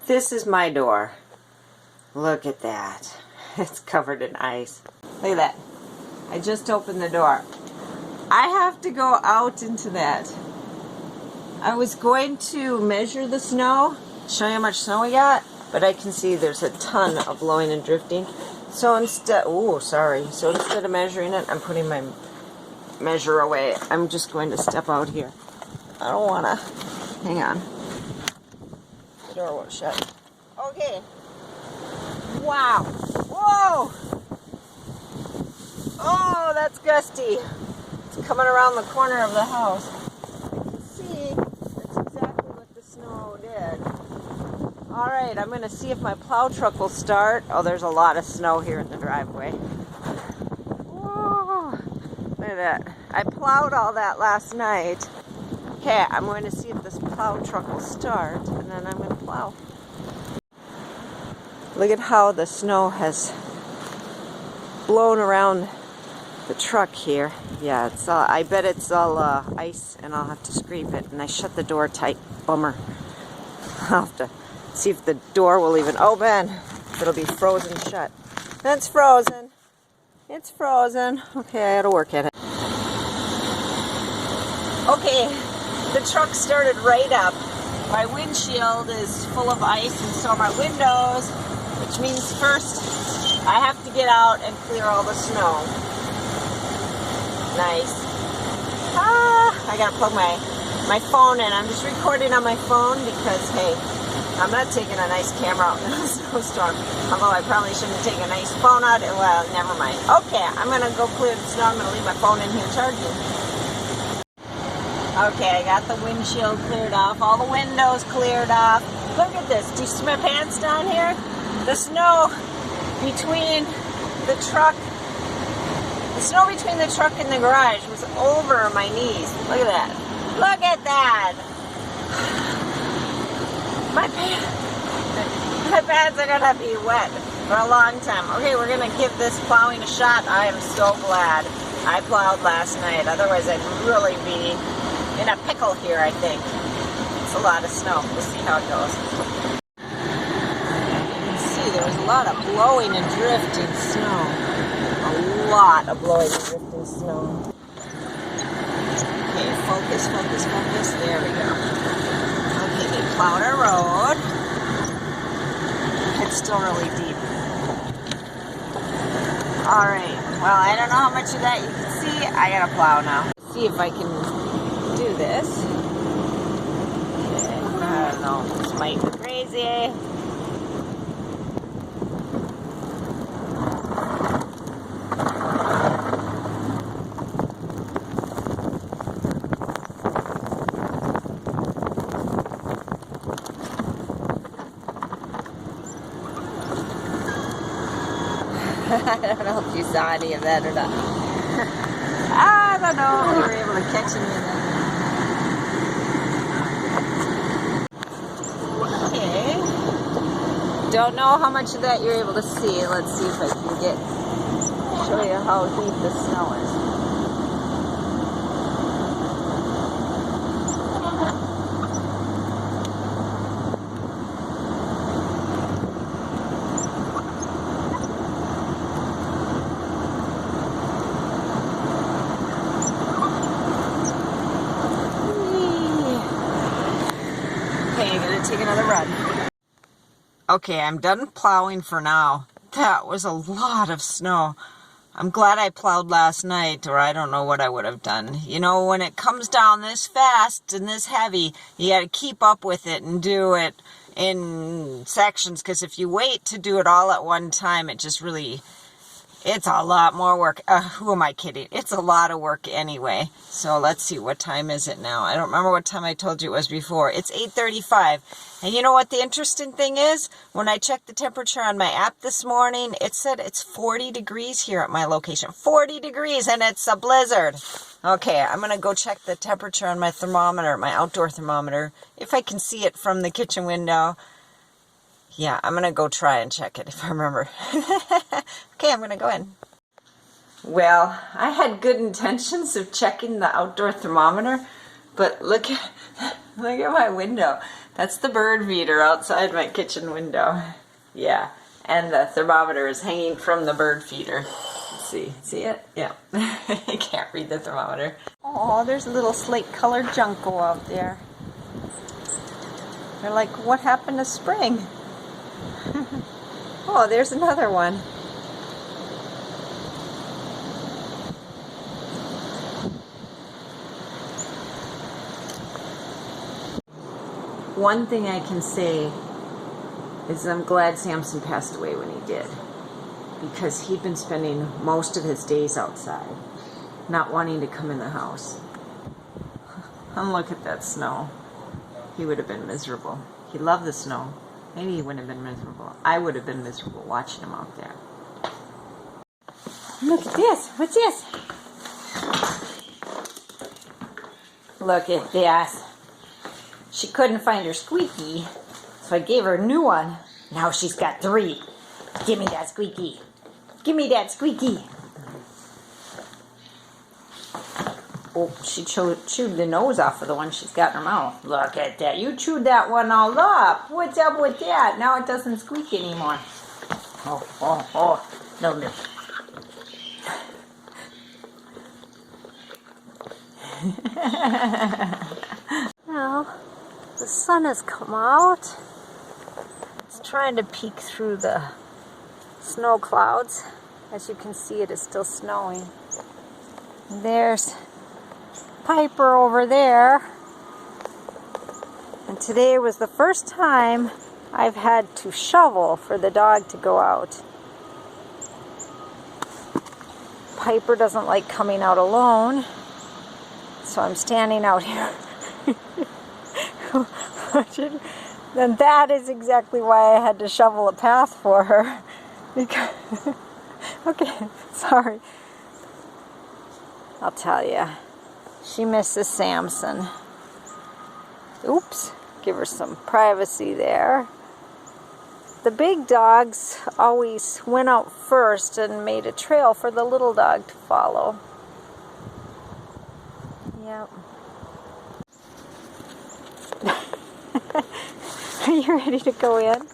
This is my door. Look at that. It's covered in ice. Look at that. I just opened the door. I have to go out into that. I was going to measure the snow, show you how much snow we got, but I can see there's a ton of blowing and drifting. So instead, So instead of measuring it, I'm putting my measure away. I'm just going to step out here. I don't want to. Hang on. The door won't shut. Okay. Wow. Whoa. Oh, that's gusty. It's coming around the corner of the house. I can see that's exactly what the snow did. All right, I'm going to see if my plow truck will start. Oh, there's a lot of snow here in the driveway. Whoa. Look at that. I plowed all that last night. Okay, I'm going to see if this plow truck will start, and then I'm going to plow. Look at how the snow has blown around the truck here. Yeah, it's all, I bet it's all ice, and I'll have to scrape it. And I shut the door tight. Bummer. I'll have to see if the door will even open. It'll be frozen shut. That's frozen. It's frozen. Okay, I gotta work at it. Okay, the truck started right up. My windshield is full of ice, and so are my windows, which means first I have to get out and clear all the snow. Nice. I gotta plug my phone in. I'm just recording on my phone because, hey, I'm not taking a nice camera out in a snowstorm. Although I probably shouldn't take a nice phone out. Well, never mind. Okay, I'm gonna go clear the snow. I'm gonna leave my phone in here charging. Okay, I got the windshield cleared off. All the windows cleared off. Look at this. Do you see my pants down here? The snow between the truck and the garage was over my knees. Look at that. Look at that. My pants are going to be wet for a long time. Okay, we're going to give this plowing a shot. I am so glad I plowed last night. Otherwise, I'd really be in a pickle here, I think. It's a lot of snow. We'll see how it goes. You can see there's a lot of blowing and drifting snow. A lot of blowing and drifting snow. Okay, focus. There we go. Okay, they plowed our road. It's still really deep. Alright, well, I don't know how much of that you can see. I gotta plow now. Let's see if I can do this. Okay, I don't know. This might be crazy. I don't know if you saw any of that or not. I don't know if you were able to catch any of that. Okay. Don't know how much of that you're able to see. Let's see if I can show you how deep the snow is. Okay, you're gonna take another run. Okay, I'm done plowing for now. That was a lot of snow. I'm glad I plowed last night, or I don't know what I would have done. You know, when it comes down this fast and this heavy, you gotta keep up with it and do it in sections, because if you wait to do it all at one time, it just really... It's a lot more work. Who am I kidding? It's a lot of work anyway. So let's see, what time is it now? I don't remember what time I told you it was before. It's 8:35. And you know what the interesting thing is? When I checked the temperature on my app this morning, it said it's 40 degrees here at my location. 40 degrees, and it's a blizzard. Okay, I'm going to go check the temperature on my thermometer, my outdoor thermometer, if I can see it from the kitchen window. Yeah, I'm going to go try and check it if I remember. Okay, I'm going to go in. Well, I had good intentions of checking the outdoor thermometer, but look at my window. That's the bird feeder outside my kitchen window. Yeah, and the thermometer is hanging from the bird feeder. Let's see it? Yeah. I can't read the thermometer. Oh, there's a little slate-colored junco out there. They're like, what happened to spring? Oh, there's another one. One thing I can say is I'm glad Samson passed away when he did, because he'd been spending most of his days outside, not wanting to come in the house. And look at that snow. He would have been miserable. He loved the snow. Maybe he wouldn't have been miserable. I would have been miserable watching him out there. Look at this. What's this? Look at this. She couldn't find her squeaky, so I gave her a new one. Now she's got 3. Give me that squeaky. Give me that squeaky. Oh, she chewed the nose off of the one she's got in her mouth. Look at that. You chewed that one all up. What's up with that? Now it doesn't squeak anymore. Oh. No. Now, the sun has come out. It's trying to peek through the snow clouds. As you can see, it is still snowing. There's Piper over there. And today was the first time I've had to shovel for the dog to go out. Piper doesn't like coming out alone, so I'm standing out here. And that is exactly why I had to shovel a path for her. Because okay, sorry. I'll tell you. She misses Samson. Oops, give her some privacy there. The big dogs always went out first and made a trail for the little dog to follow. Yep. Are you ready to go in?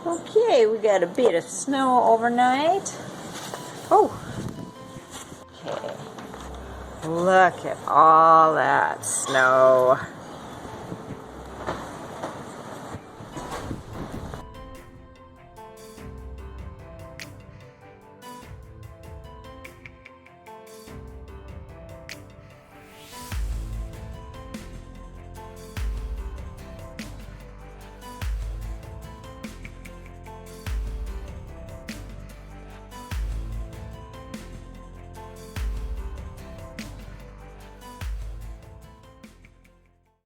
Okay, we got a bit of snow overnight. Oh! Okay. Look at all that snow.